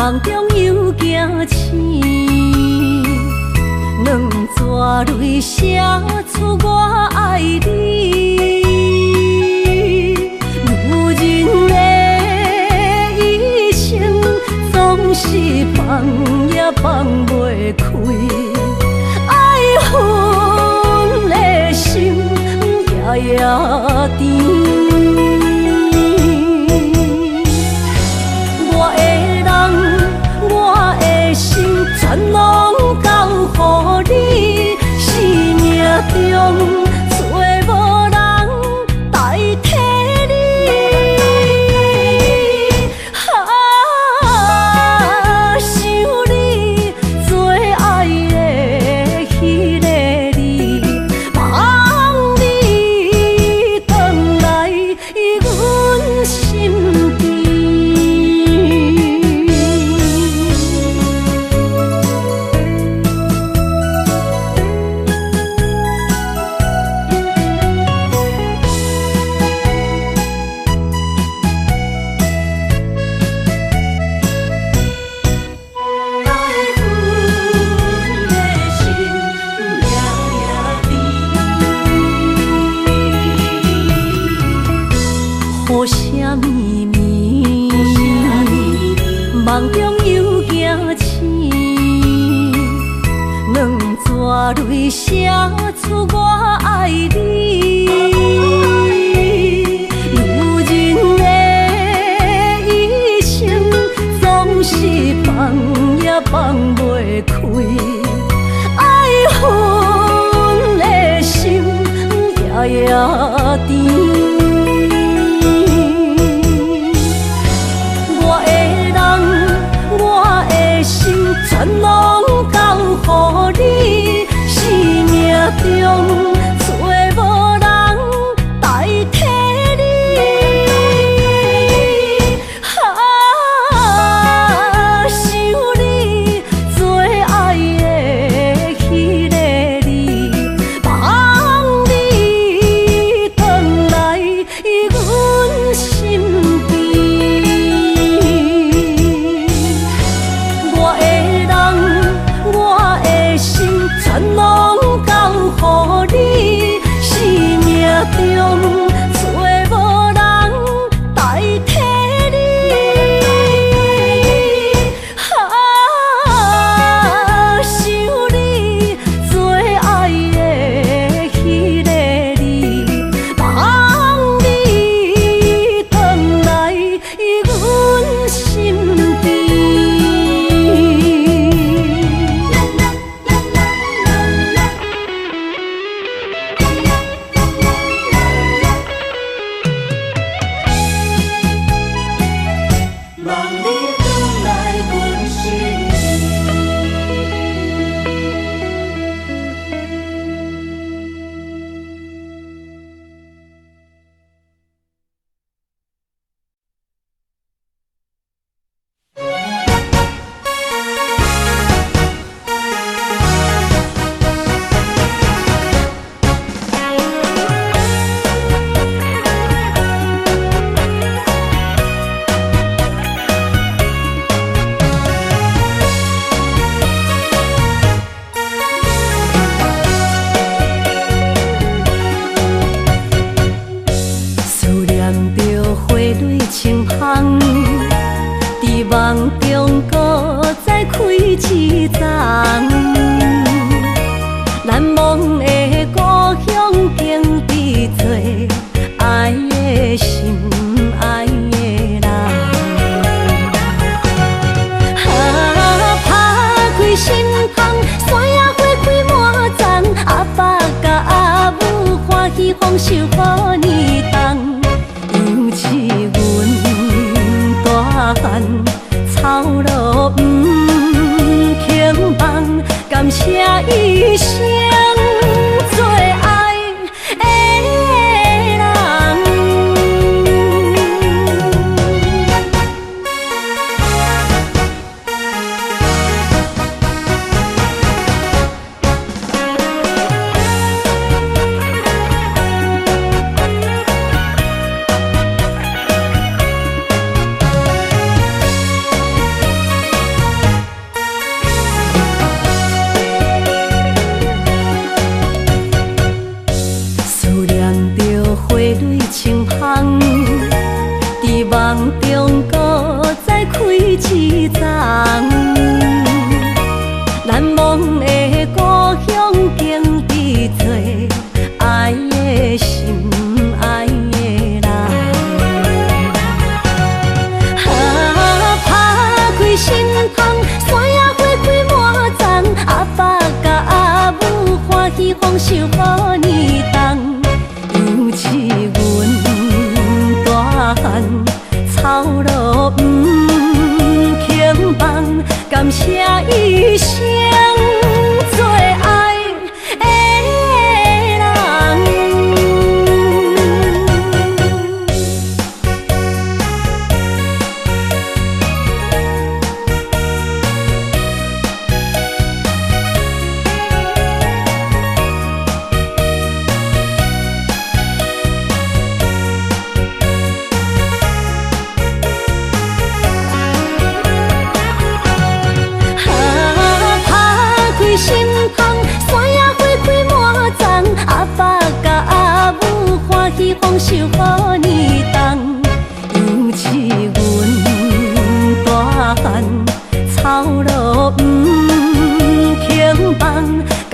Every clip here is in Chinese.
梦中又惊醒，两纸泪写出我爱你。女人的一生总是放也放袂开，爱恨的心夜夜甜。全拢交予你，生命中找无人代替你。想你做爱的迄个你，望你回来阮心间。雨声绵绵，梦中又惊醒，两纸泪写出我爱你。女人的一生总是放也放袂开，爱恨的心夜夜甜。全拢交予你，生命中找无人代替你。想你做爱的迄个你，望你回来阮心间。全拢交予你，生命中找无人代替你。想你做爱的迄个你，望你回来阮心间。梦中搁再开一丛，难忘的故乡经比做爱的心爱的人。打开心窗，山野花开满丛，阿爸甲阿母欢喜丰收好年冬，尤其阮大汉。草路不轻放，感谢一生做爱的人。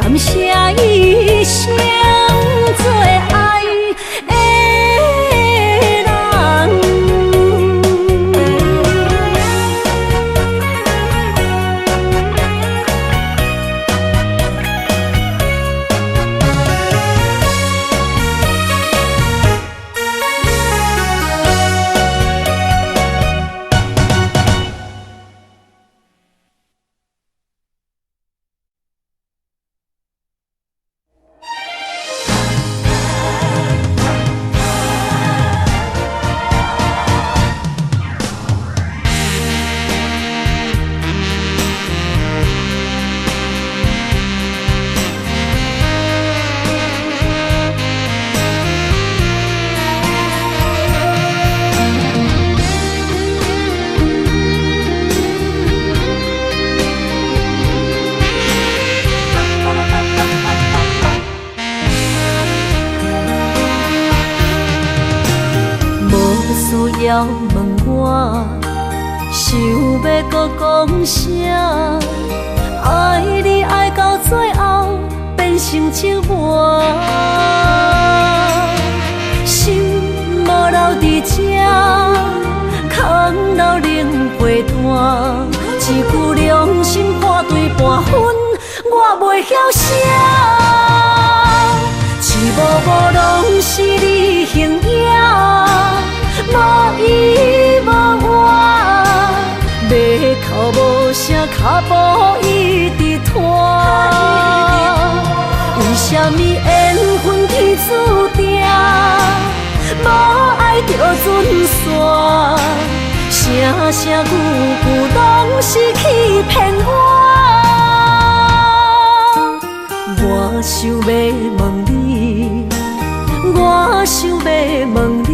感谢一生做爱的人。需要问我，想要搁讲啥？爱你爱到最后变成寂寞，心无留伫这，空留冷陪伴。一句良心半对半分，我袂晓写。一幕幕拢是你形影。无依无我，要哭无声，脚步一直拖。为什么缘分天注定，无爱就准线？声声句句拢是欺骗我。我想要问你，我想要问你。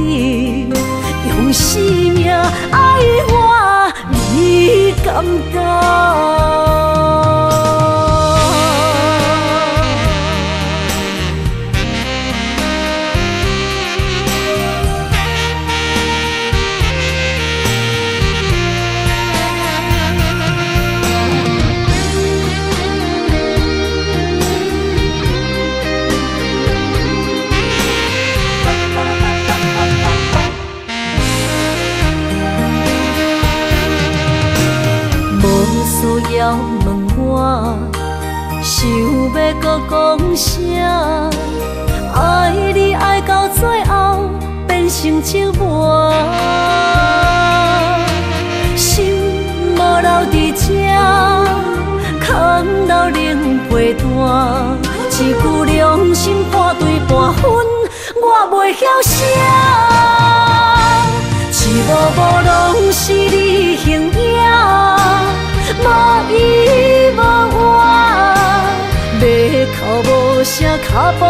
用生命爱我，你敢觉？需要问我，想要搁讲啥？爱你爱到最后变成寂寞，心无留伫这，空留冷陪伴。一句良心半对半分，我袂晓写。一幕幕拢是你形影。无依无我，要哭无声，脚步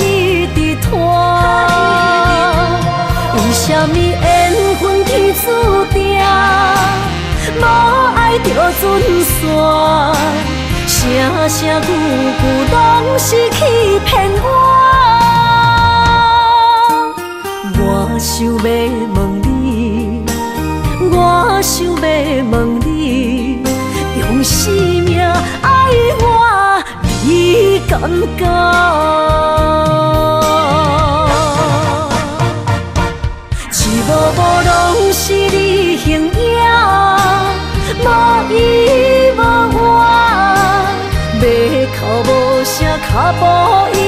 一直拖。为什么缘分天注定，无爱就准线？声声句句拢是欺骗我。我想要问你，我想要问你。用生命爱我，你敢觉？一幕幕拢是你形影，无依无我，要哭无声，脚步一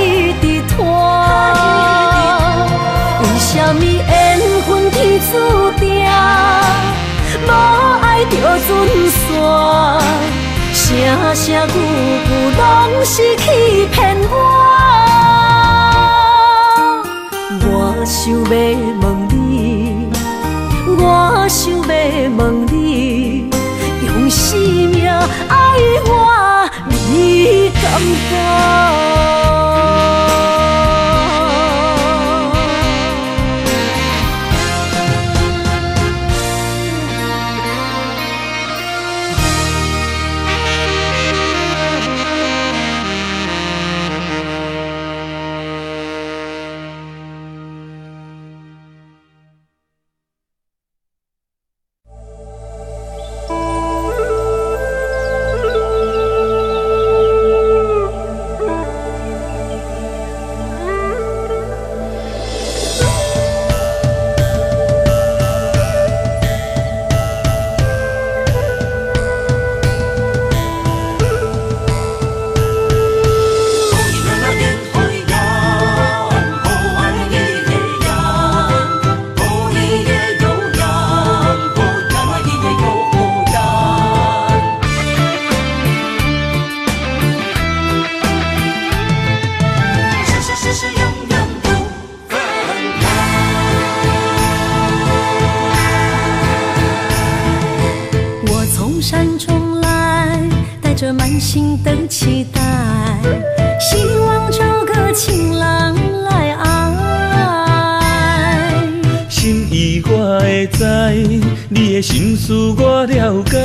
直拖。为什么缘分天注定，无爱就准线？声声句句拢是欺骗我。我想要问你，我想要问你，用生命爱我，你敢觉？你的心事我了解，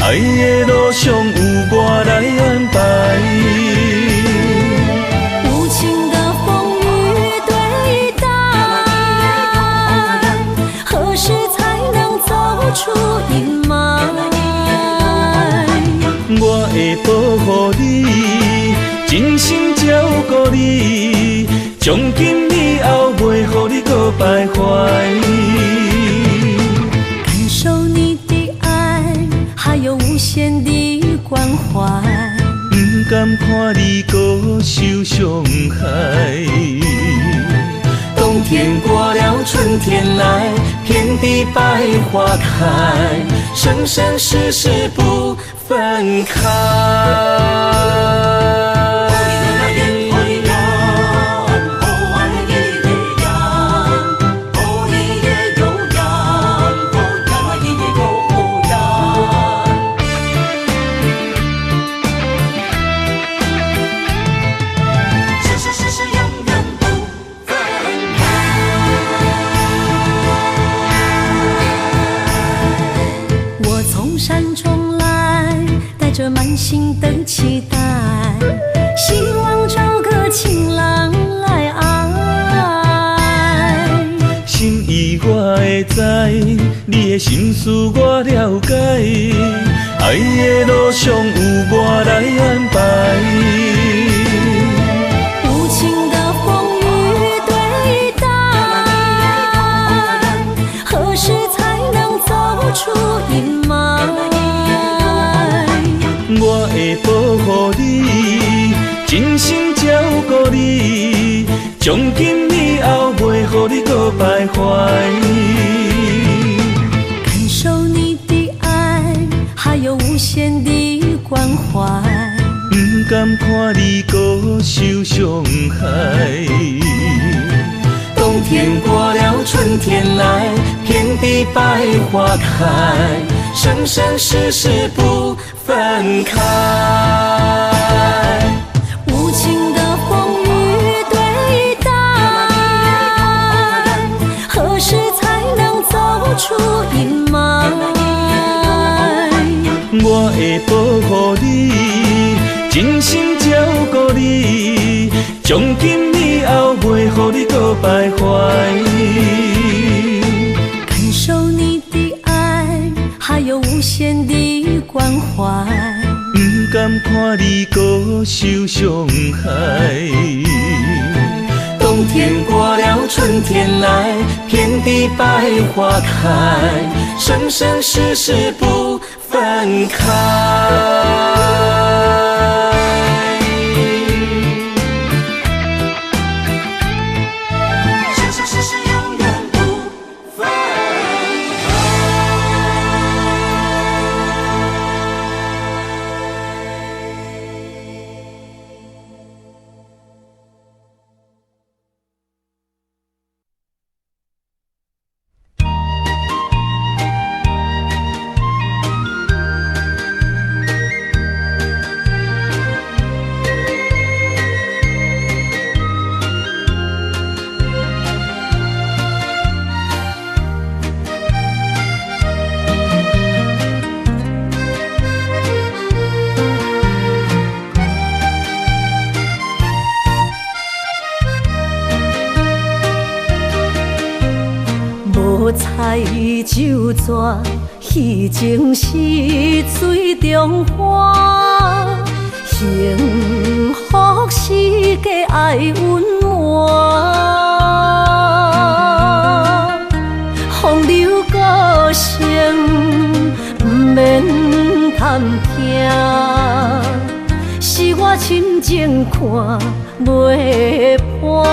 爱的路上有我来安排。无情的风雨对待，何时才能走出阴霾？我会保护你，真心照顾你，从今以后袂予你搁徘徊。感受你的爱，还有无限的关怀。不甘看你搁受伤害。冬天过了，春天来，遍地百花开，生生世世不分开。满心的期待，希望找个情郎来爱。心意我会知，你的心事我了解，爱的路上有我来安排。无情的风雨对待，何时才能走出阴霾？我会保护你，真心照顾你，从今以后袂予你搁徘徊。感受你的爱，还有无限的关怀。不甘看你搁受伤害。冬天过了，春天来，遍地百花开，生生世世不分开。无情的风雨对待，何时才能走出阴霾？我会保护你，真心照顾你，从今以后袂予你搁徘徊。感受你的爱，还有无限的关怀。不甘看你搁受伤害。冬天过了，春天来，遍地百花开，生生世世不分开。彩酒蛇，彼情是水中花，幸福是家爱温暖，风流歌声不免贪听，是我深情看袂破。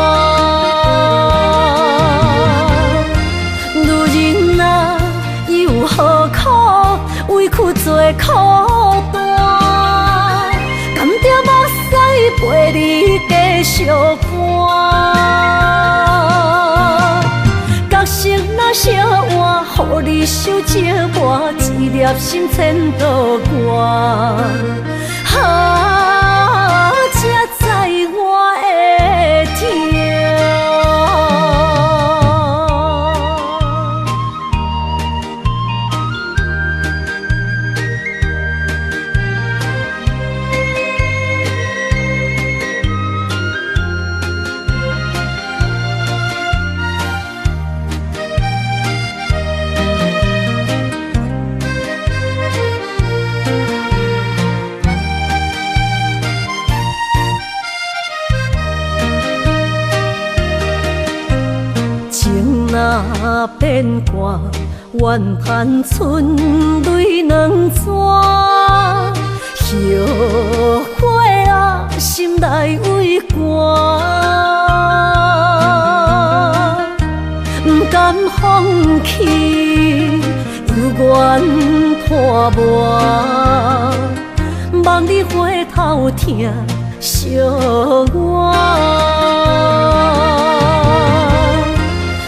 何苦委屈做孤单？甘着目屎陪你继续寒。角色若烧换，予你受折磨，一粒心千度寒。啊，才知我的痛。变卦，怨叹春泪两逝。后悔啊，心内为寒，不甘放弃，犹原拖磨。望你回头听惜我。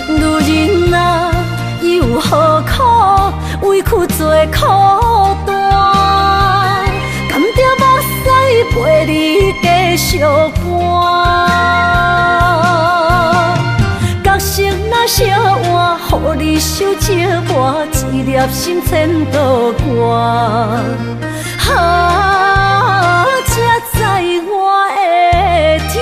女人啊，又何苦委屈做孤单？甘着目屎陪你继续寒。角色若烧换，予你受折磨，一粒心千道寒。才知我的痛。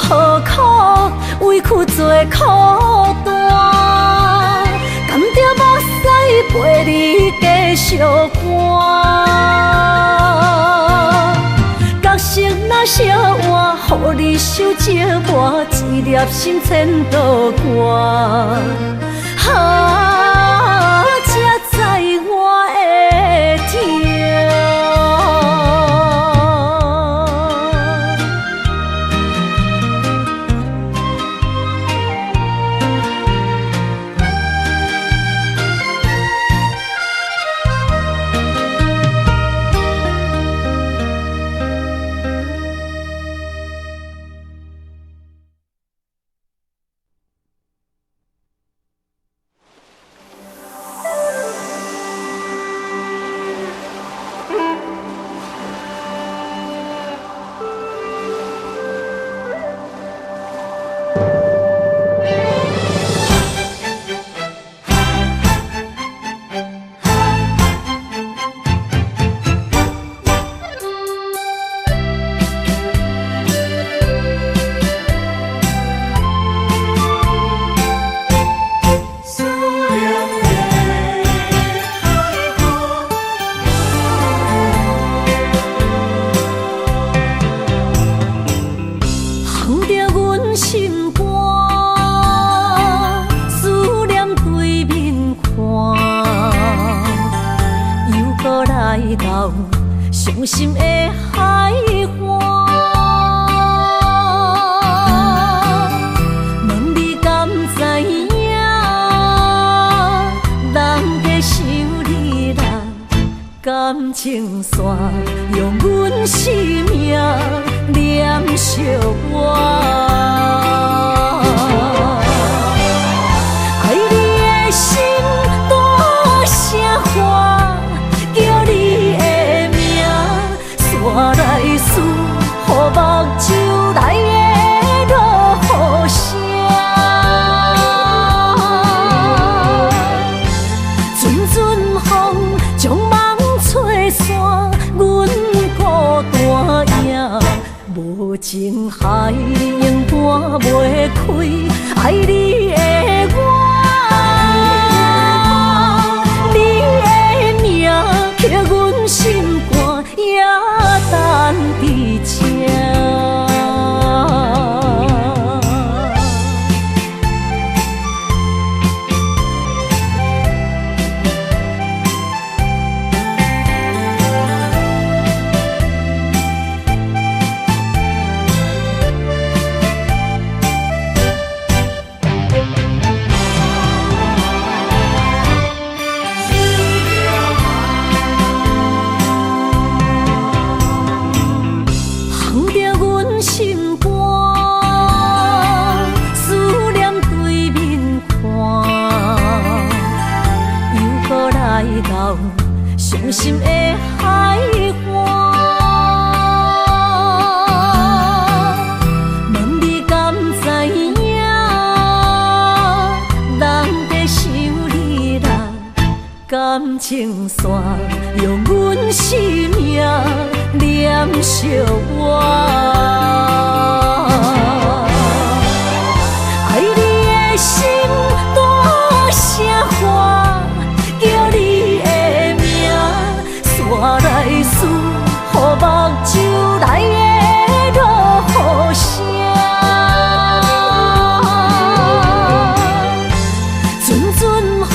何苦委屈做孤单？甘着目屎陪你继续寒。角色若烧换，予你受折磨，一粒心千道寒。才知我的痛。伤心的海岸，问你敢知影？人在想你人感情线，用阮生命念惜我。爱你的心大声喊，叫你的名，山来思，予目睭内的落雨声。阵阵风将梦吹散，阮孤单影，无情海永断袂开，爱你的我。刻阮心肝也等伫这。伤心的海岸，问你感情线，用阮生命念惜我。爱你的心大声喊，叫你的名，山来思，予目睭内的落雨声。阵阵风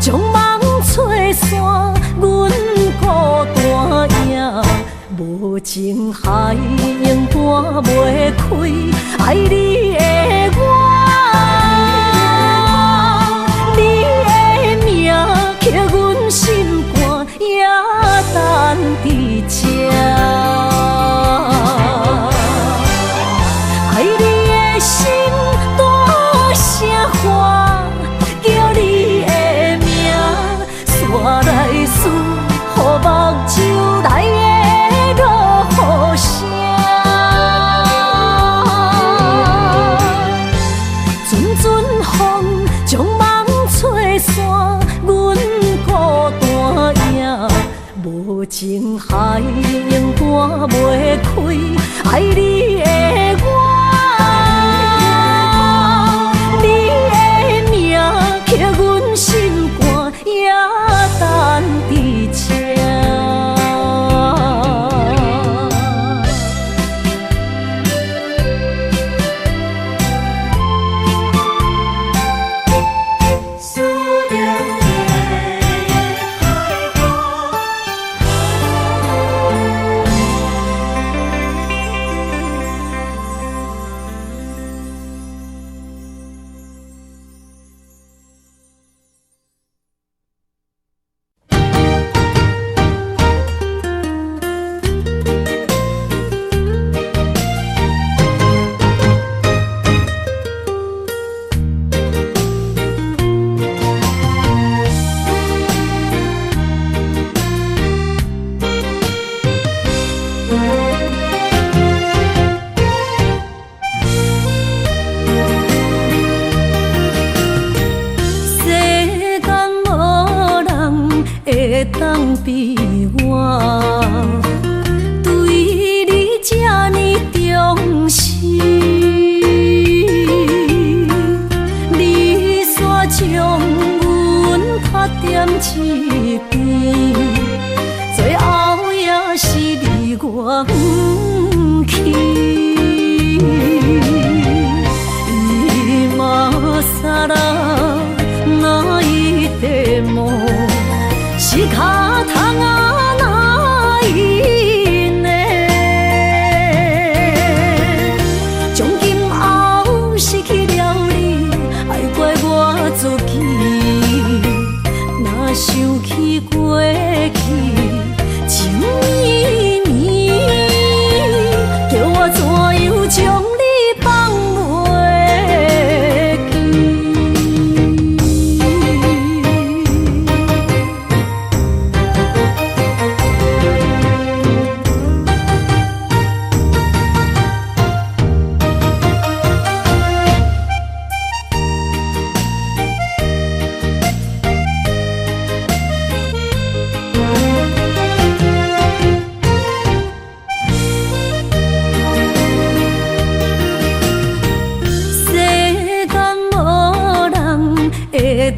将梦吹散，阮孤单影，无情海永搬袂开爱你的我。你的名刻阮心肝，也等伫这。爱你的心大声喊，叫你的名，山来思，予目睭内的落雨声。阵阵风将梦吹散，阮孤单影，无情海永搬袂开爱你的我。你的名刻阮心肝，也等伫这。当比我对你这呢重视，你煞将阮拍点一边，最后也是你我不去。今さら泣いても仕方がないね。从今后失去了你，爱怪我自己。若想起过去情绵绵，叫我怎样将你放袂记？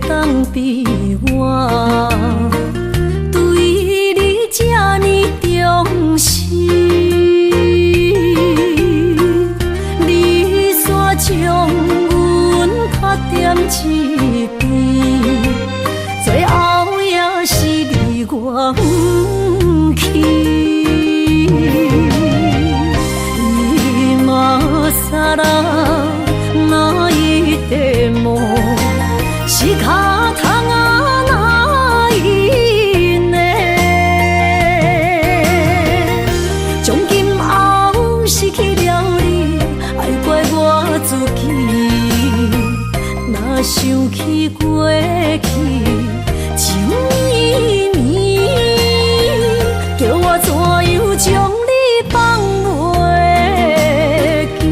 当比我对你这呢重视，你煞将阮拍点一边，最后也是你我不去。今さら泣いても仕方がないね。从今后失去了你，爱怪我自己。若想起过去情绵绵，叫我怎样将你放袂记？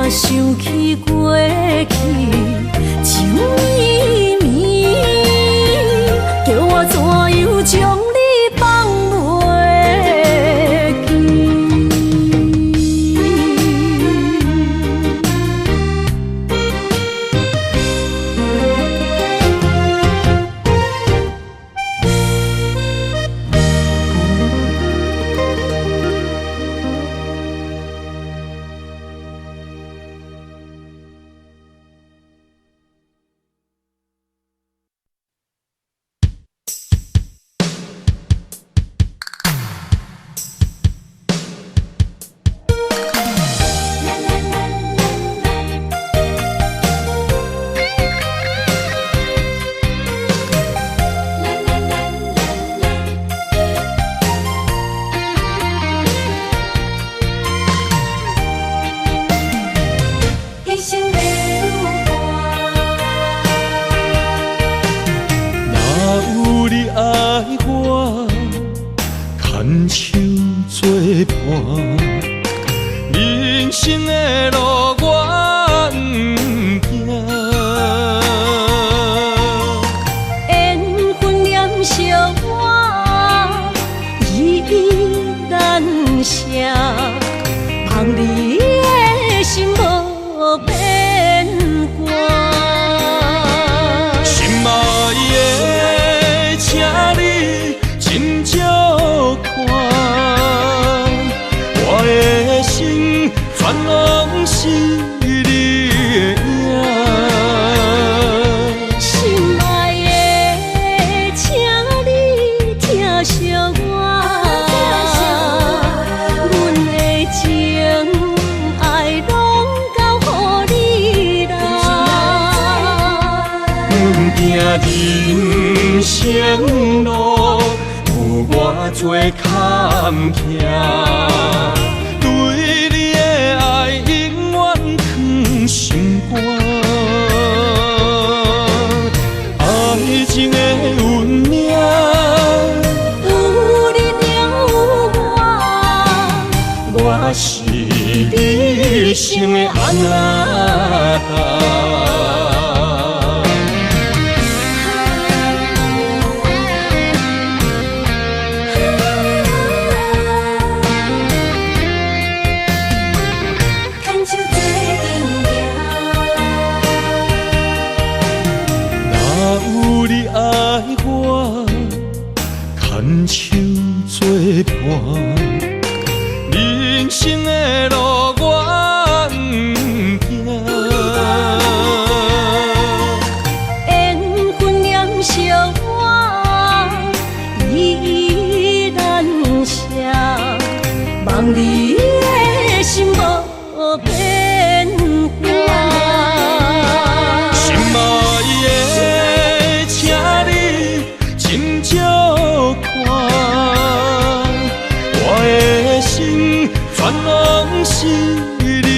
想起过去情绵绵，叫我怎样将你放袂人生路有偌多坎坷，对你的爱永远藏心肝。爱情的运命，有你有我，我是你生的安娜。牵手作伴，人生的路我不惊。缘分念相我依然写，望你的心无变化。心爱的，请你斟酌。全拢是你的影，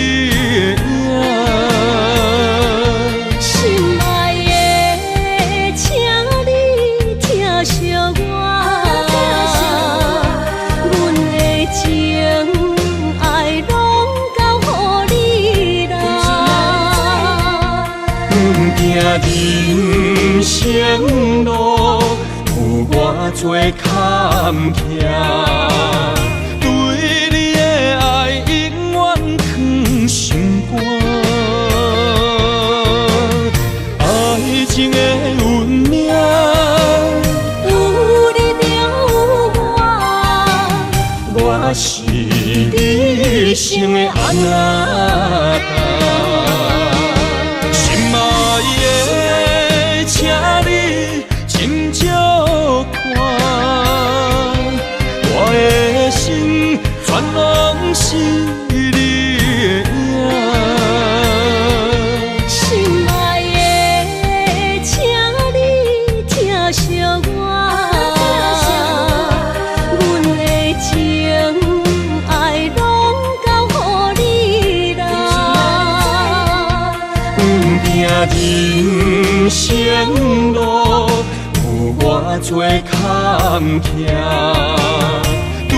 心爱的，请你疼惜我，阮的情爱拢交予你啦。行人生路有偌多坎坷。爱情的运命，有你有我，我是你生的安娜。心爱的，请你斟酌看，我的心全拢是你的影。人生路有偌多坎坷，对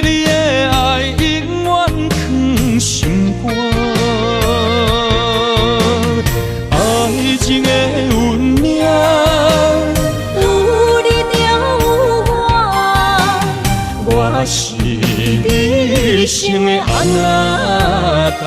你的爱永远藏心肝。我是你一生的安那达。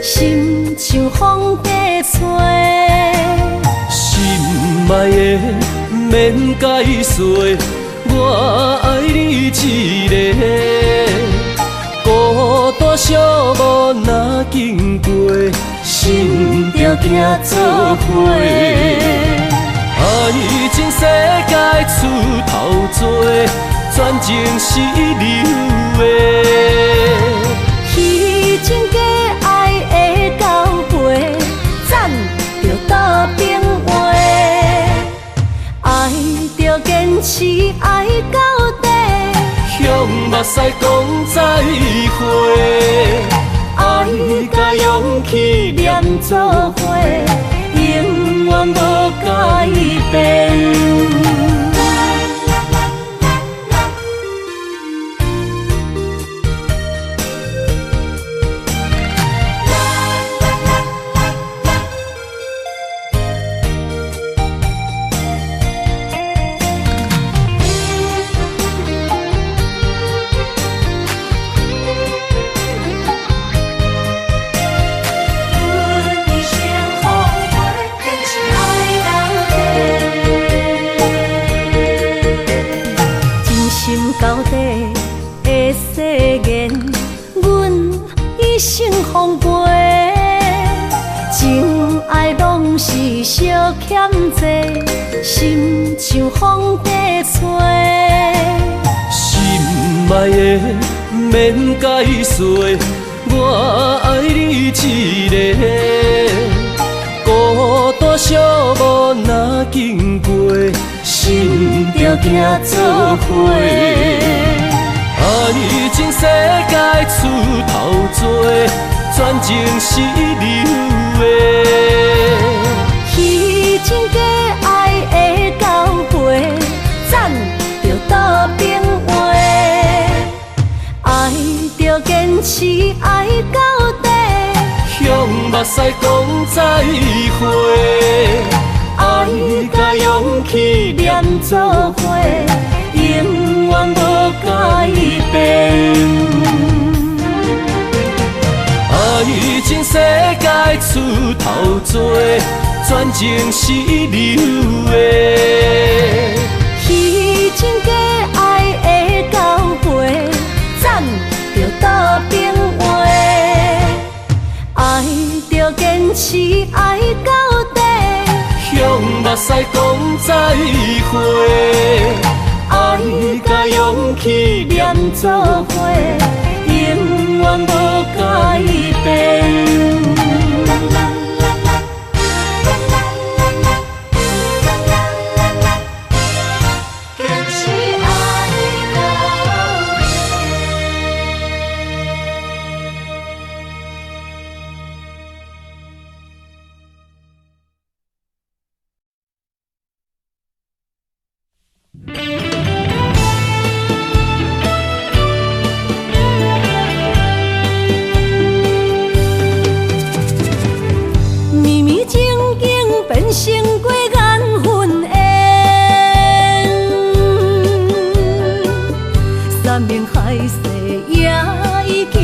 心像风在吹，心爱的免解释，我爱你一个，孤单寂寞若经过，心着行做伙。爱情世界出头多，全情是流的。彼情假爱的交陪，赞着倒变话，爱着坚持爱到底，向目屎讲再会，爱甲勇气念做伙，永远无改变。到底的誓言，阮一生奉陪，情爱拢是小欠债，心像风在吹。心爱的免解释，我爱你一个，孤单寂寞若经过，心着行做伙。爱情世界出头多，全情是流的。彼情假爱的交陪，赞着倒变话，爱着坚持爱到底，向目屎讲再会，爱甲勇气念做伙，永远无改变。爱情世界出头多，全情是流的。彼情假爱的交陪，赞着倒变话，爱着坚持爱到底，向目屎讲再会，爱甲勇气念做伙，永远无改变。成过缘分缘，山盟海誓也已经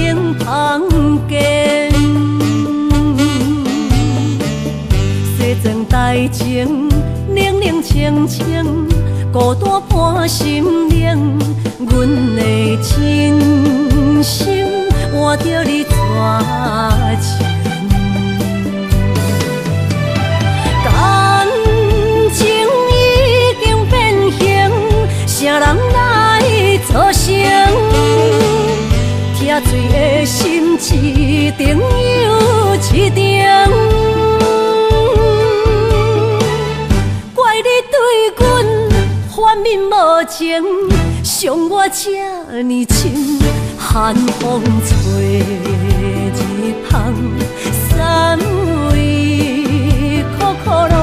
台前，冷冷清清，孤单伴心灵。阮的真心换着你绝情，感情已经变形，啥人来作成？疼水的心一定又一定。怪你对阮反面无情，伤我这呢深，寒风吹日芳，三位苦苦路，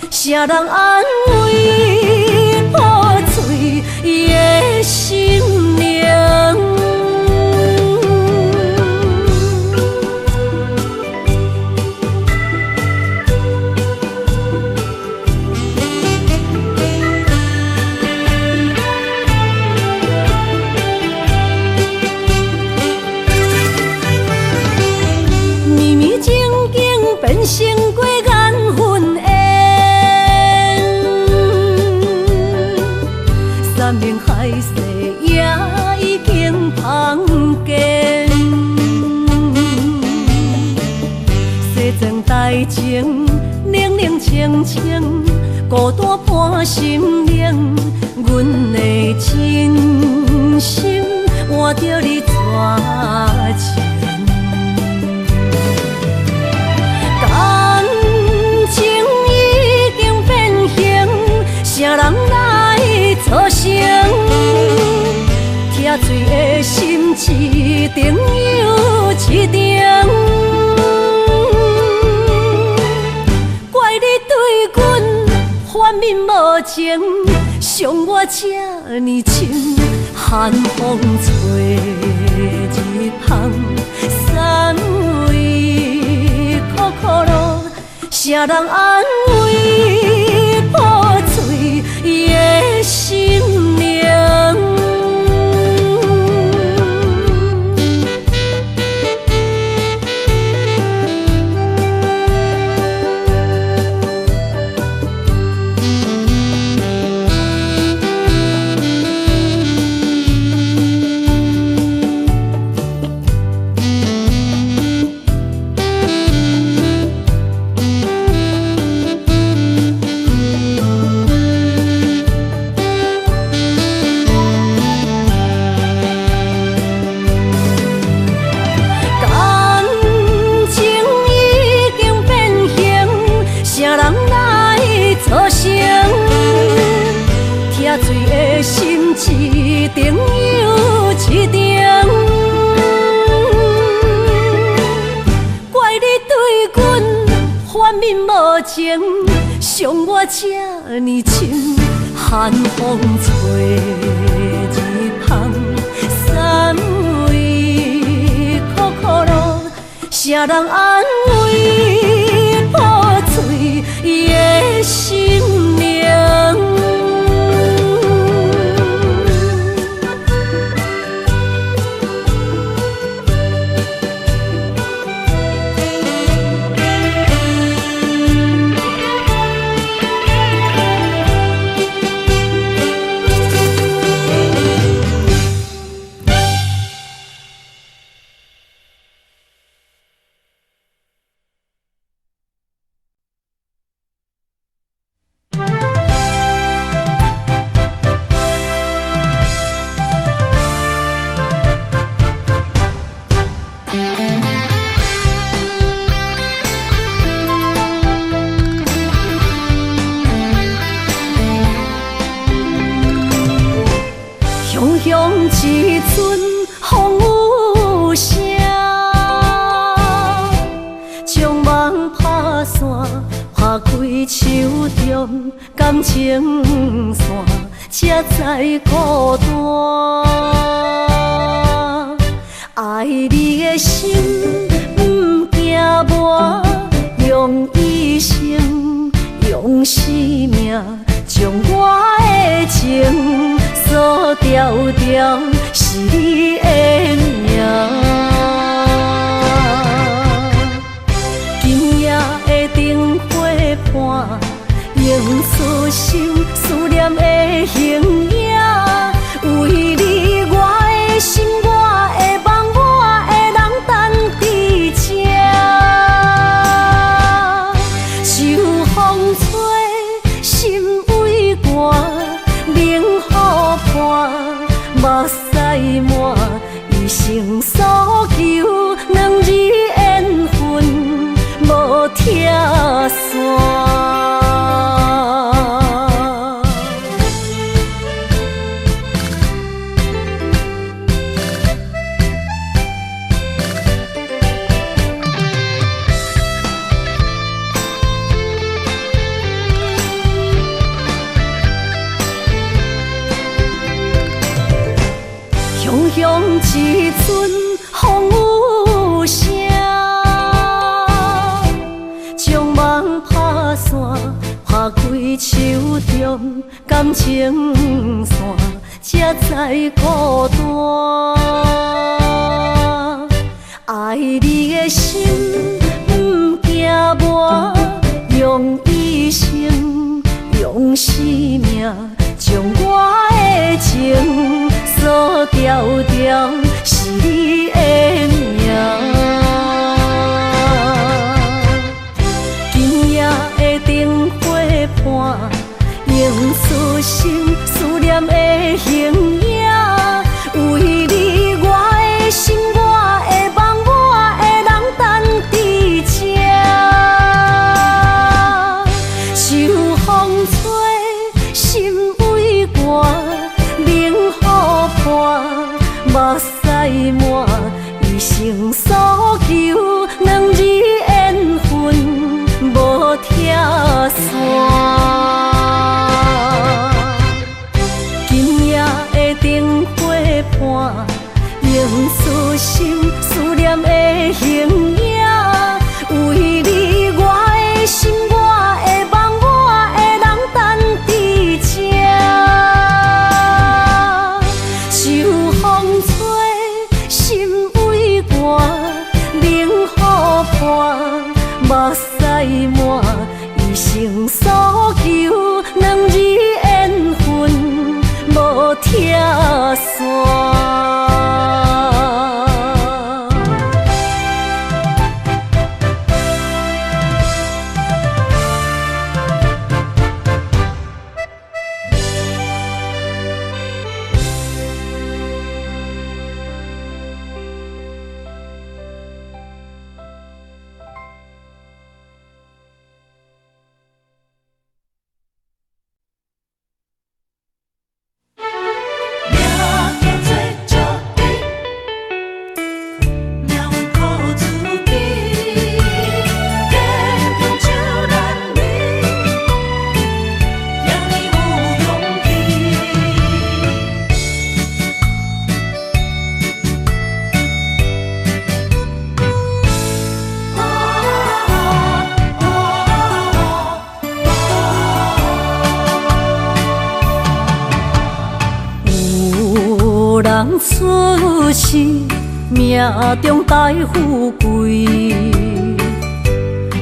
啥人安慰破碎的心灵？变成过缘分缘，山盟海誓也已经芳见。西庄台前，冷冷清清，孤单伴心灵。阮的真心换着你绝情。啥人来作成？疼水的心一定又一定。怪你对阮反面无情，伤我这呢深，寒风吹日芳，三位苦苦路，啥人安慰破碎的心灵？心一定又一定，怪你对阮反面无情，伤我这呢深，寒风吹日芳，三位苦苦路，啥人安慰破碎的心灵？一阵风雨声，将梦拍散，拍开手中感情线，才知孤单。爱你的心不惊磨，用一生用生命将我的情锁条条，是你的名。今夜的灯火伴目屎满，一生所求，两字缘分无拆散。乡乡一寸风雨声，将梦拍散，拍开手中感情线，才知孤单。爱你的心不惊磨，用一生用生命，将我的情锁条条是你的名。今夜的灯火伴，映出心思念的形影。为你我的心，我的梦，我的人等伫这。秋风吹，心微寒。目屎满，一生所求，两字缘分无拆散。今夜的灯火伴，映出心思念的形影。为你我的心，我的梦，我的人等伫这。目屎满，一生所求，两字缘分无拆散。人出世，命中带富贵，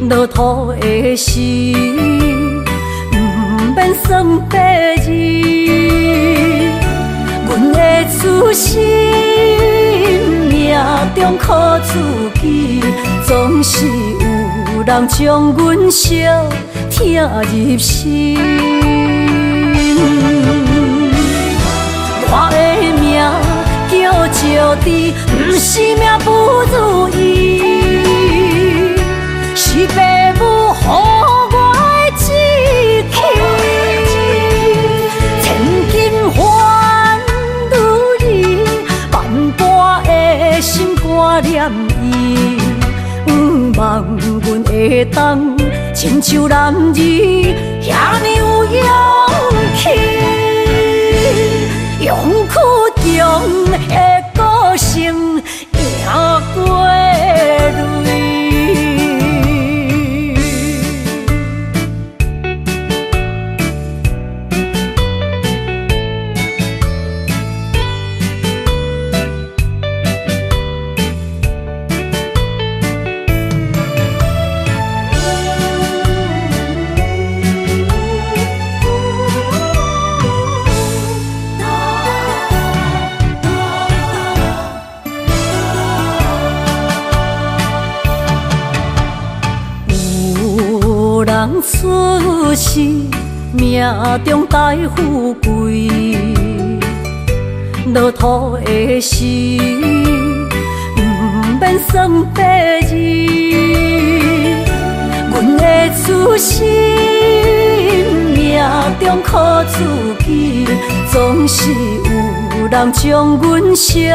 落土的时，不免算白字。阮的出身，命中靠自己，总是有人将阮惜听入心。我的命叫石地，不是命不如意，是父母予我的志气。千金换如意，万般的心肝念伊。望阮会当亲像男儿遐尼有勇气。用苦中的个性赢过泪。人出世，命中带富贵，落土的心，不免算白日。阮的初心，命中苦自己，总是有人将阮惜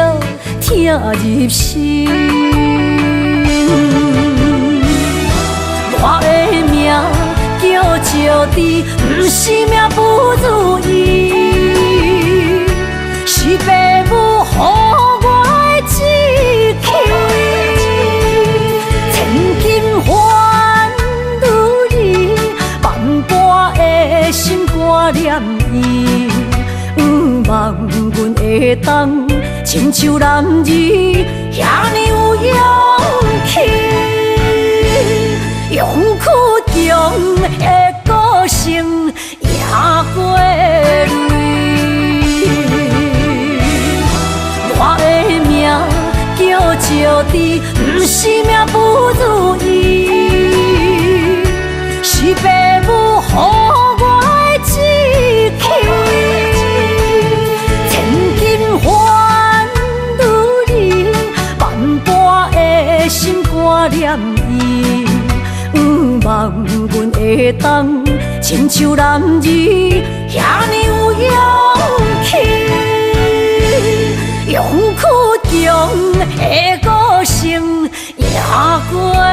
听入心。我的命叫石滴，不是命不如意，是父母予我的志气。千金换如意，万般的心挂念伊，不望阮会当亲像男儿遐尼有勇气。勇屈强的个性赢过泪，我的命叫石滴，不是命不如意，是父母予我的志气。千金换如意，万般的心挂念伊。不望阮会当亲像男儿遐尼有勇气，勇屈强的个性赢过泪。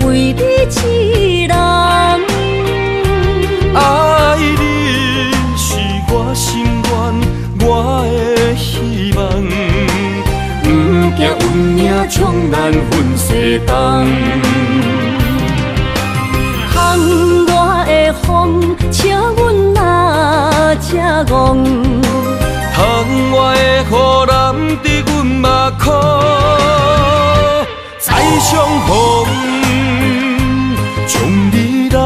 为你痴人，爱你是我心愿，我的希望。不惊运命冲咱分世东，窗外的风笑阮哪只戆，窗外的雨淋伫阮目眶，再相逢。将你揽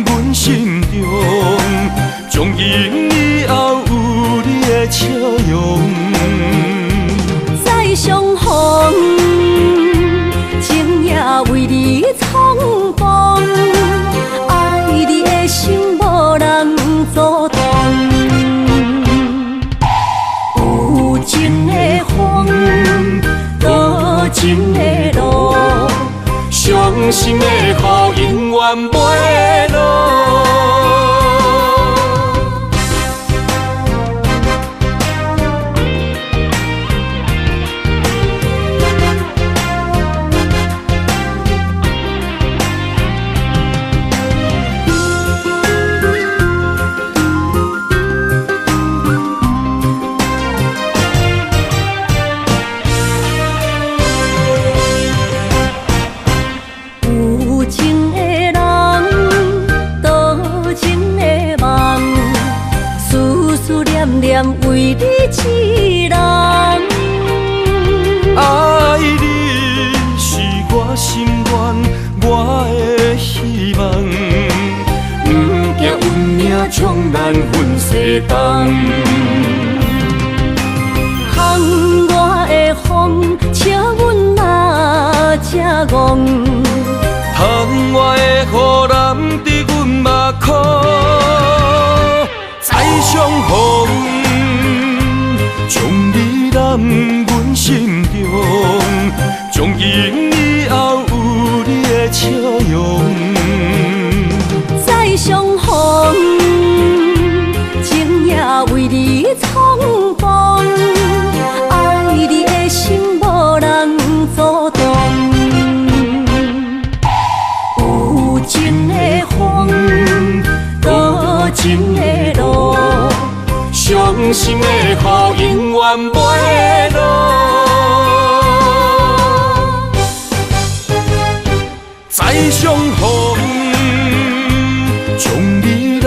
阮心中，从今以后有你的笑容。再相逢，情也为你冲动，爱你的心无人阻挡。有情的风，多情的路。伤心的雨永远袂落。为你痴人，爱你是我心愿，我的希望。不惊运命冲咱分世东，窗外的风笑阮哪只戆，窗外的雨淋伫阮目眶，再相逢。将你揽阮心中，从今以后有你的笑容。再相逢，情也冲动，爱你的心无人阻挡。有情的风，多情的路，伤心的雨永远袂落。再相逢，将你揽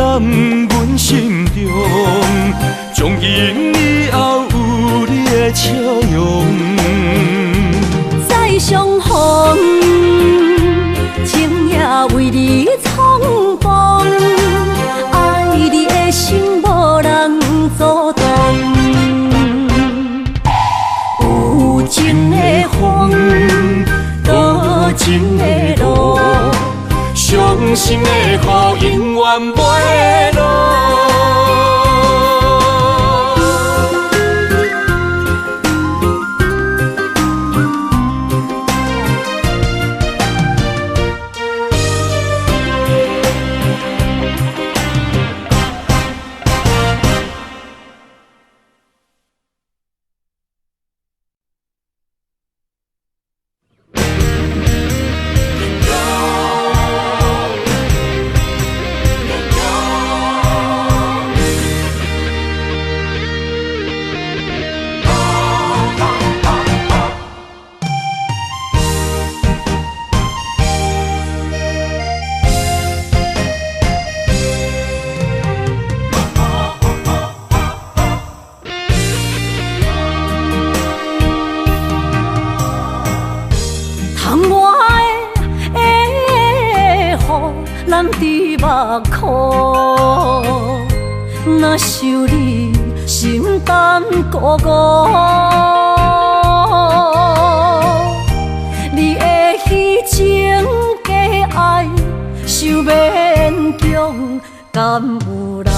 阮心中，从今以后有你的笑容。再相逢，情也为你冲动，爱你的心无人阻挡。有情的风，多情的路，伤心的雨永远袂落。咱伫目眶，若想你心胆孤孤，你的虚情假爱想勉强，敢有人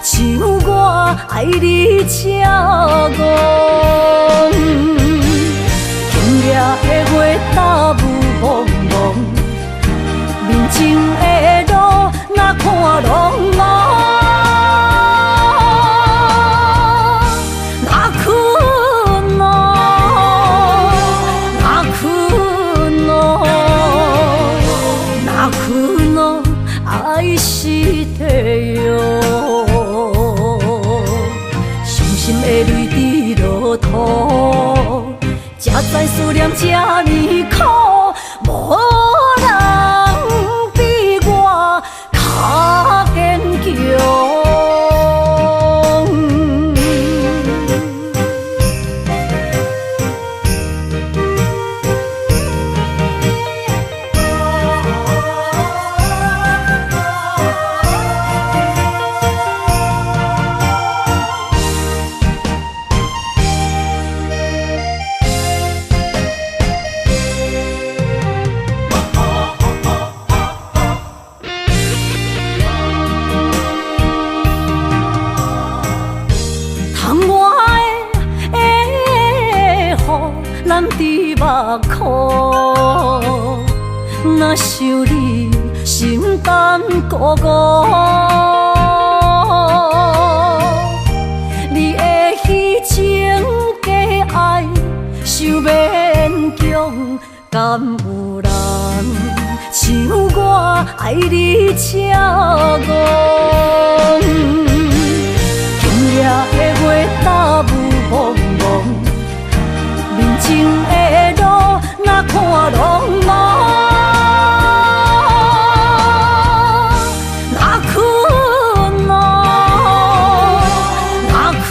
像我爱你这戆？今夜的月打雾蒙蒙。面前的路，哪看拢无，哪困哦，哪困哦，哪困哦，爱是地哟。伤心的泪滴落土，才知思念这呢苦，无人。较坚强。咱伫目眶，若想你心胆孤孤，你的虚情假爱想勉强，敢有人像我爱你这戆？今夜的月打雾蒙蒙。面前的路，哪看拢无，哪困哦，哪困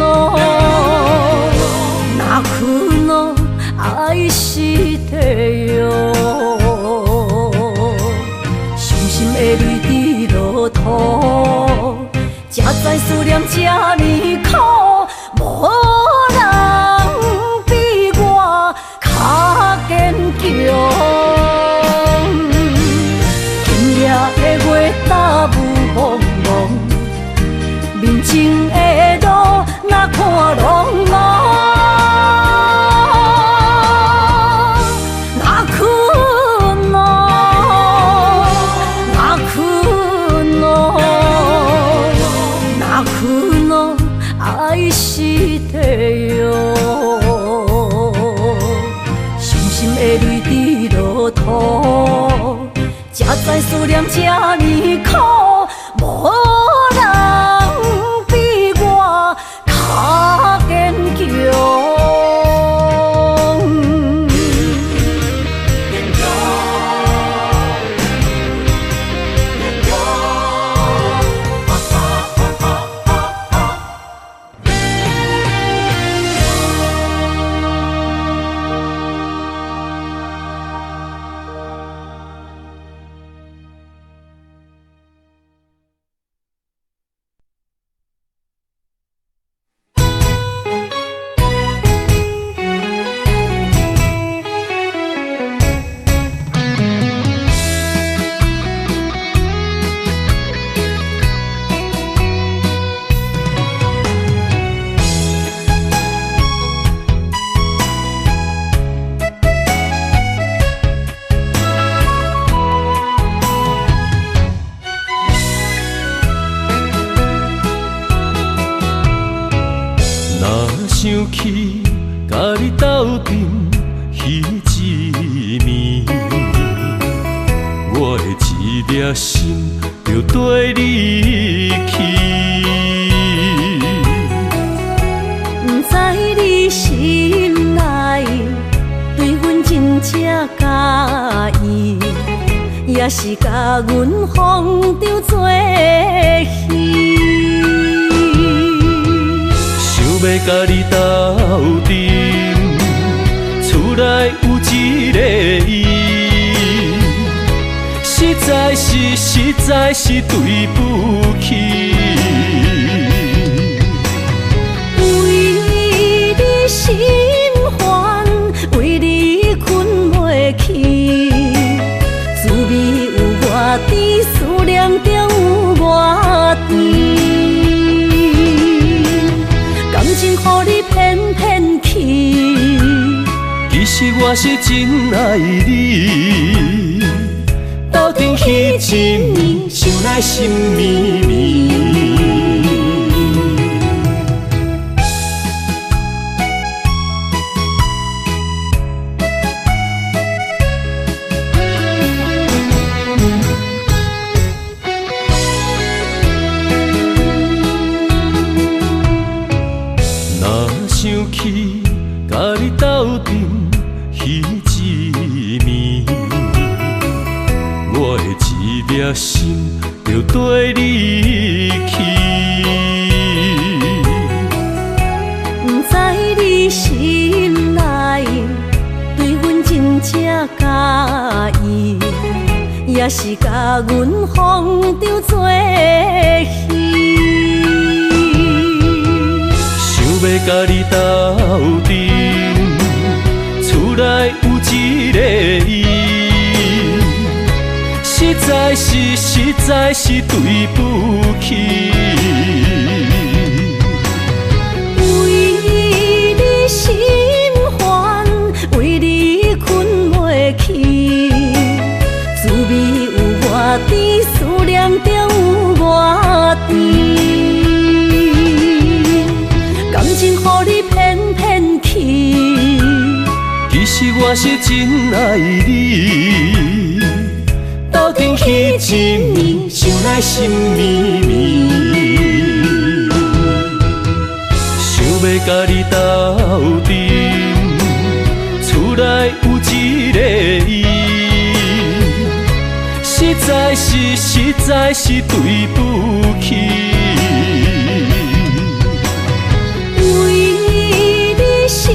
哦，哪困哦，爱是地哟。伤心的泪滴落土，才知思念这呢苦，无人。较坚强，今夜的月打雾蒙蒙，面前的路哪看拢无，哪困哦，哪困哦，哪困。恼爱是地狱，伤心的泪滴落土，才知思念这呢苦，无人比我较坚强。想起甲你斗阵彼一暝，我的一粒心就跟你去。不知你心内对阮真正介意，也是甲阮放着做戏。要甲你斗阵，厝内有一个伊，实在是对不起。为你心烦，为你困袂去，滋味有外甜，思念就有外甜。感情予你骗骗去，其实我是真爱你，斗阵彼一暝，想来心绵绵。想起甲你斗阵彼一暝，我的一粒心就跟你去。不知你心内对阮真正介意，也是甲阮放着做戏。要甲你斗阵，厝内有一个伊，实在是对不起。为你心烦，为你困袂去，滋味有外甜，思念就有外甜。感情予你骗骗去，其实我是真爱你，斗阵彼一暝，想来心绵绵。想要甲你斗阵，厝内有一个伊，实在是对不起。心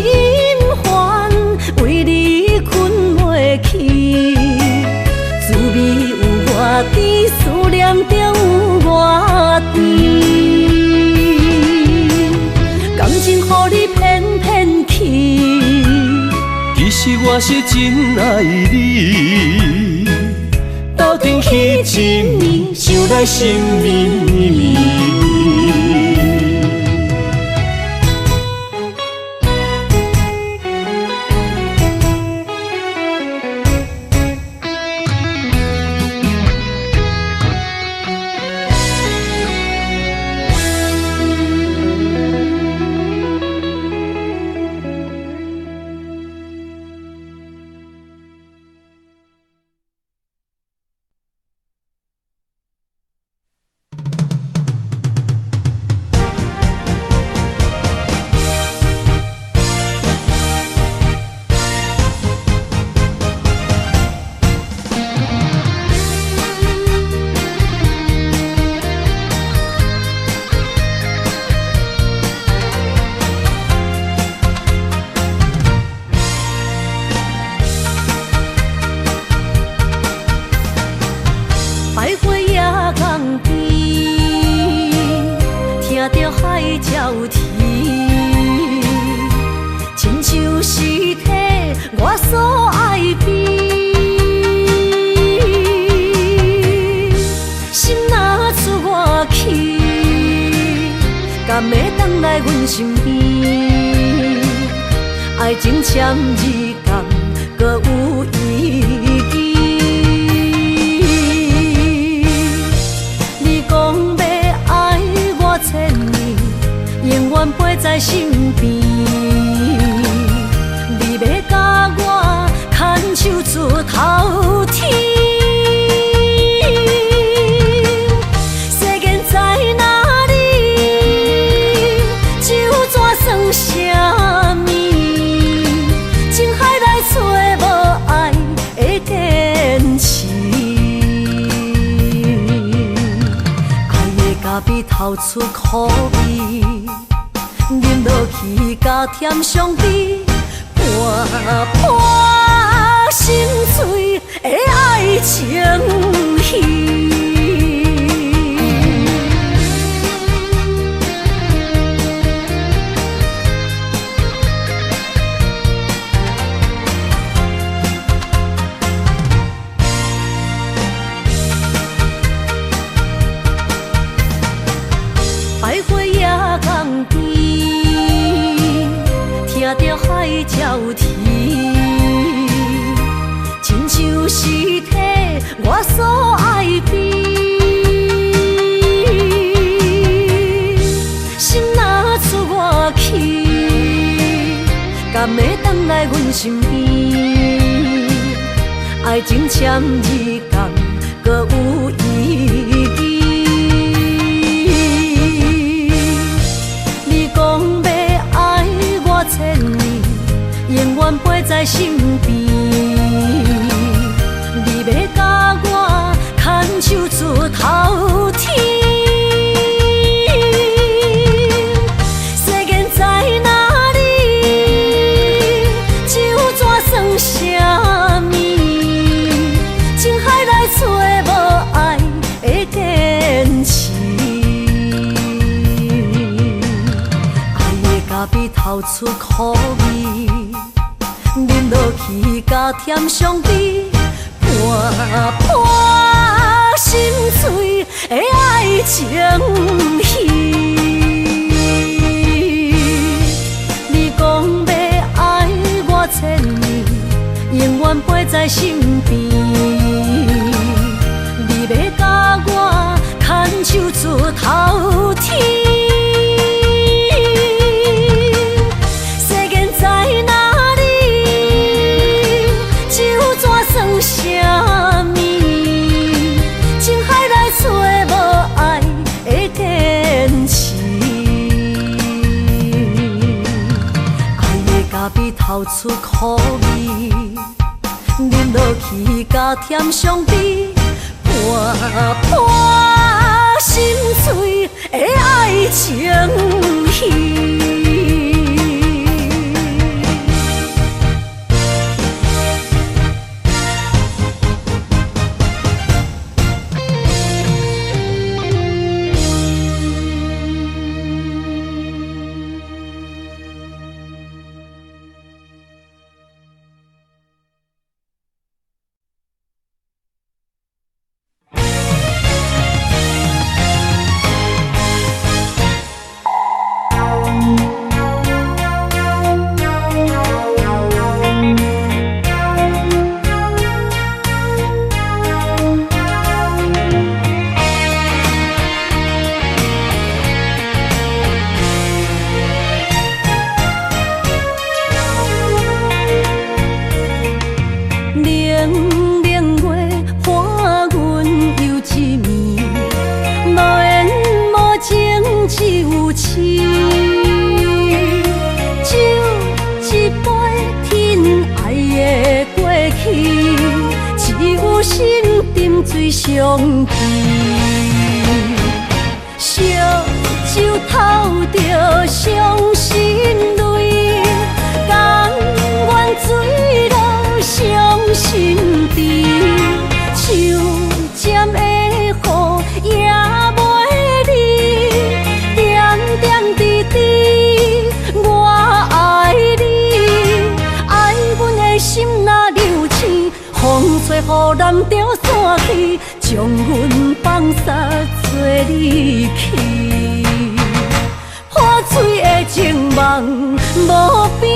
烦，为你困袂去，滋味有外甜，思念就有外甜。感情予你骗骗去，其实我是真爱你，斗阵彼一暝，想来心绵绵。着海鸟啼，亲像是体我所爱悲。心若出我去，敢会当来阮身边？爱情签字同，搁有意义。你讲要爱我千年，永远陪在身边。你要甲我牵手出头天。世间在哪里？就怎算啥物？情海来找无爱的坚持。爱的咖比透出苦味，饮落去甲甜相比，破心碎的爱情戏。徘徊夜港边，听着海鸟啼，亲像是体我所爱悲。心若出我去，敢会当来阮身边？爱情签字同，搁有意义。千年，永远陪在身边。你要甲我牵手出头天。世间在哪里？就怎算啥物？情海来找无爱的坚持。咖比透出苦味，饮落去甲甜相比，破心碎的爱情戏。你讲要爱我千年，永远陪在身边。你要甲我牵手出头天。啥物？情海来找无爱的坚持。爱的咖比透出苦味，饮落去甲甜相比，破心碎的爱情戏。水相见，烧酒透着伤心泪，甘愿醉落伤心地，手尖的雨也袂离，点雨淋着散去，将阮放撒做离去。破碎的情梦无边。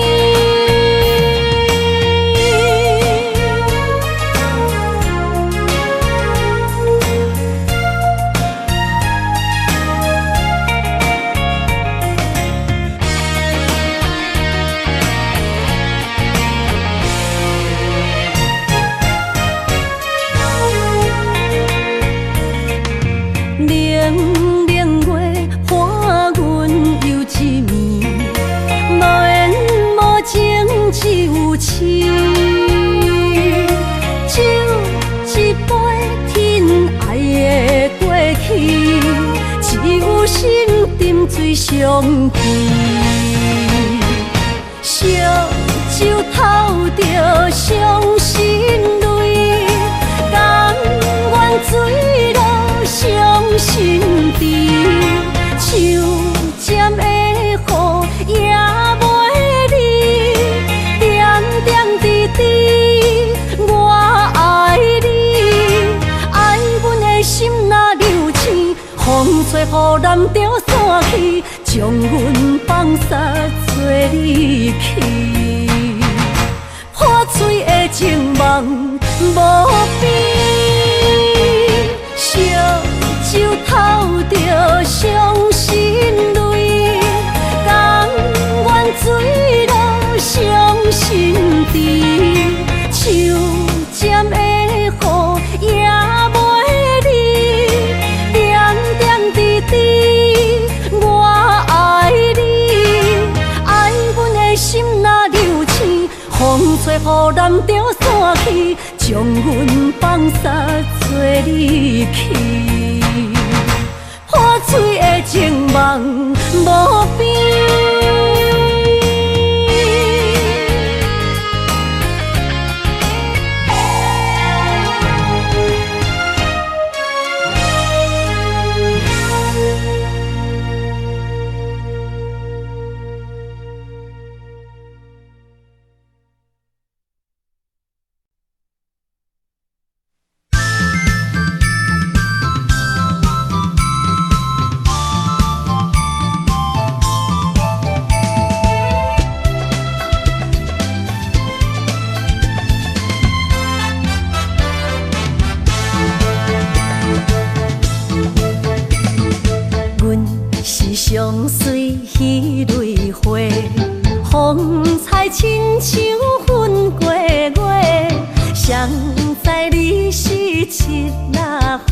只有痴，酒一杯疼爱的过去，只有心沉醉上去。烧酒透着伤心泪，甘愿醉落伤心地，手尖的雨也袂离。点滴滴，我爱你，爱阮的心若流星，风吹雨淋着散去，将阮放撒做离去。破碎的情梦无边，烧酒透着伤心泪，甘愿醉落伤心地，手尖的雨也袂离，点点滴滴，我爱你，爱阮的心若流星，风吹雨淋着散去，将阮放撒做离去。破碎的情梦无边。相随彼蕊花，风采亲像云过月。谁知你是七若花，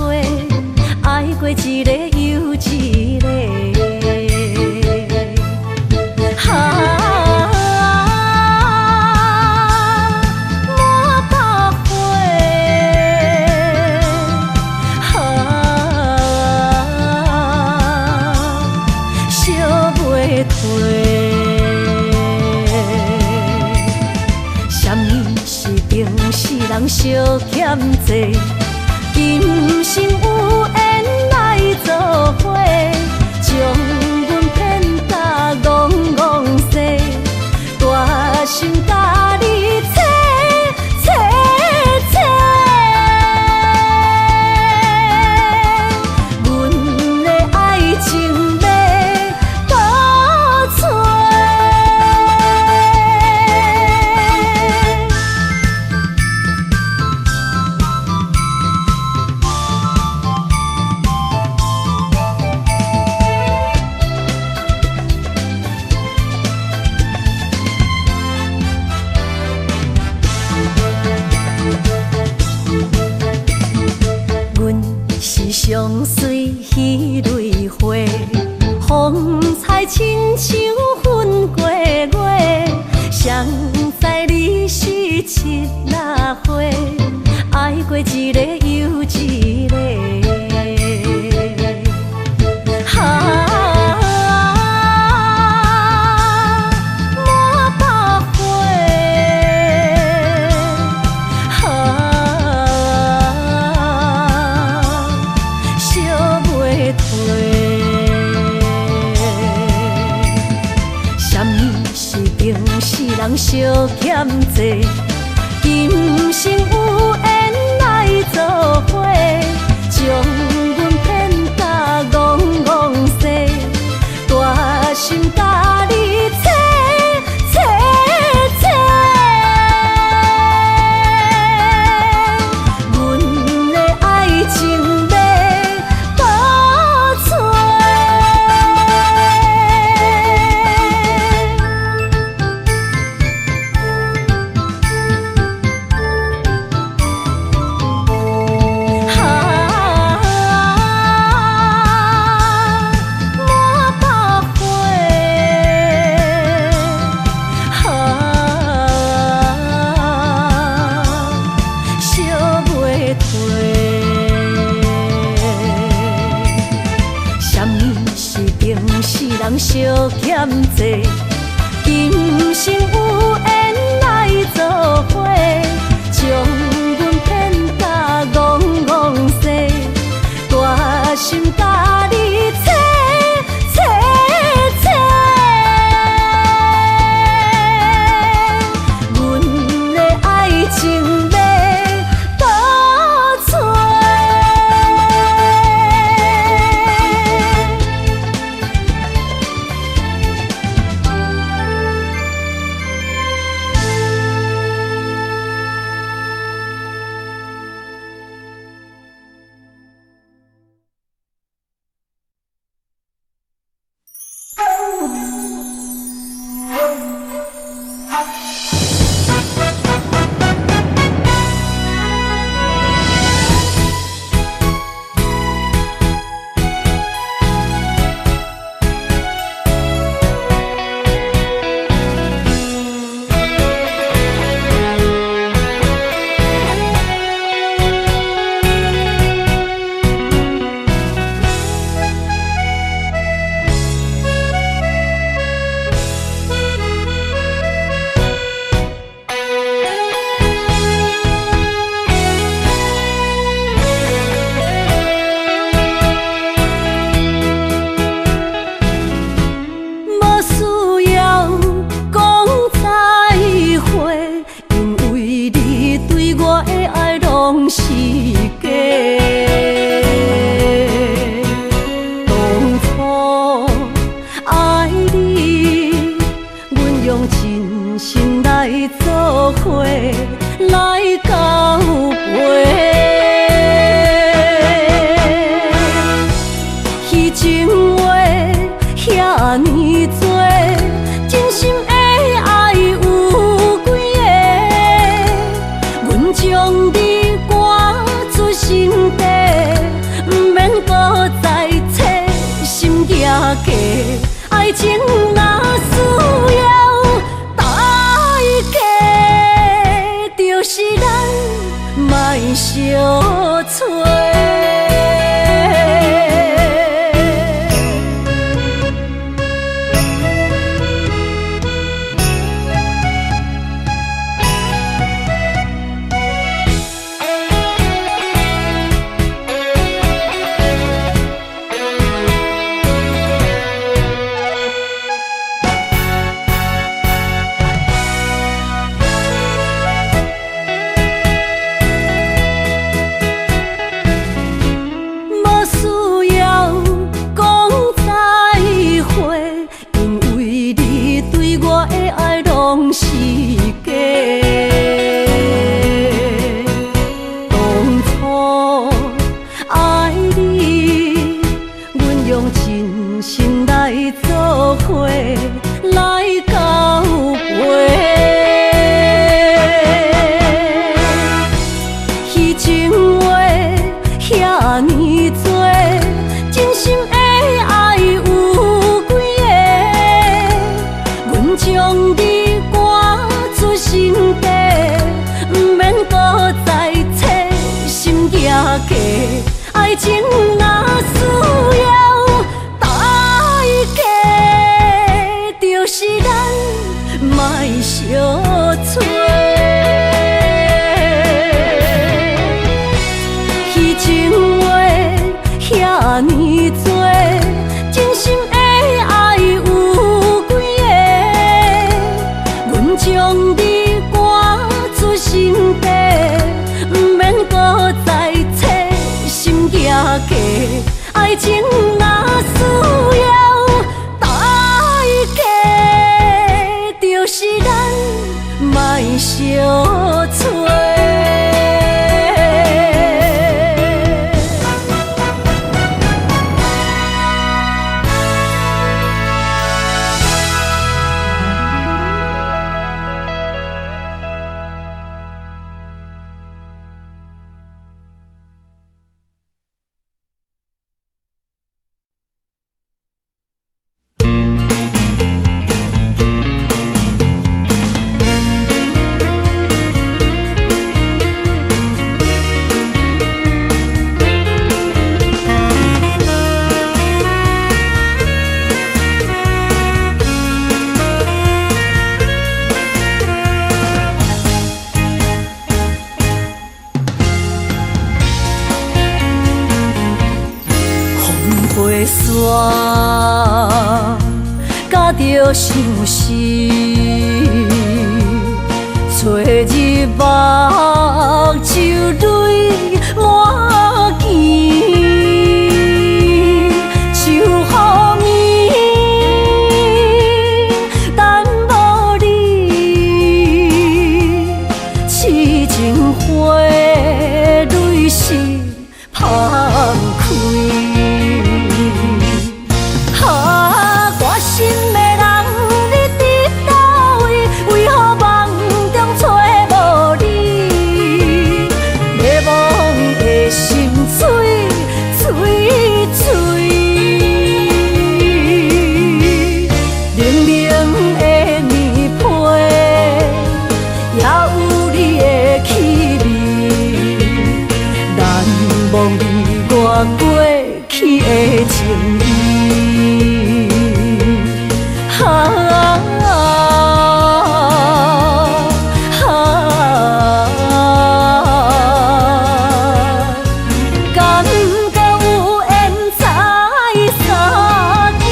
爱过一个又一个。人相欠债，今生有缘来作伙，将阮骗甲戆戆西，大心甲你切切切，阮的爱情要倒找。相随彼蕊花，风采亲像云过月。谁知你是七若花，爱过一个又一个。人相欠债，今生有缘心甲你找找找，阮的爱情要倒找。相欠债，今生有缘来做伙，将阮骗甲戆戆西，大心甲你找找找，阮的爱情要倒找。爱情若需要代价，就是咱莫相找。爱情若需要代价，就是咱甲着相思，找日目睭泪满肩，想予暝等无你，痴情花泪是芳开。过去的情意，敢敢有缘再相见。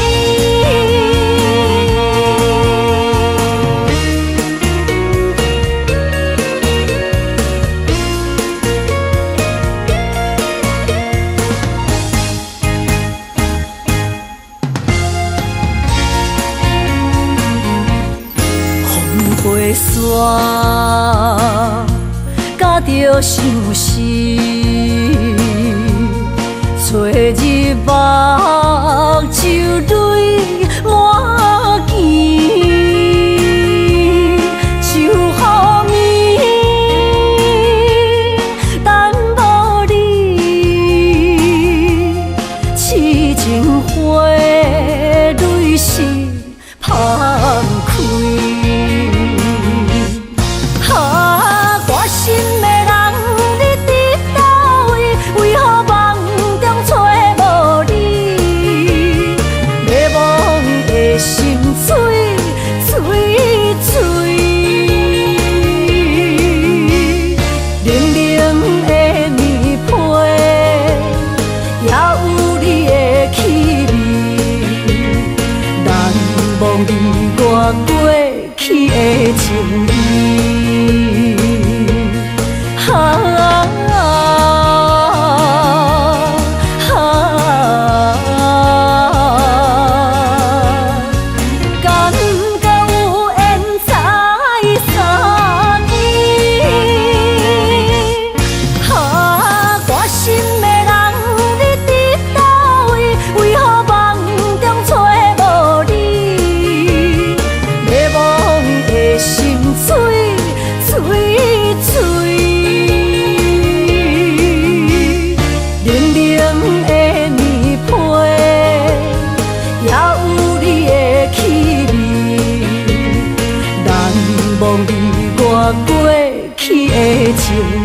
飞沙，甲着相思，找日目睭泪满肩，想予暝等无你，痴情花泪是芳开。忘记我过去的情意，敢敢有缘再相见，关心的人你伫倒位？为何梦中找无你？心碎碎碎，冷冷的棉被，也有你的气味，难忘记我过去的情。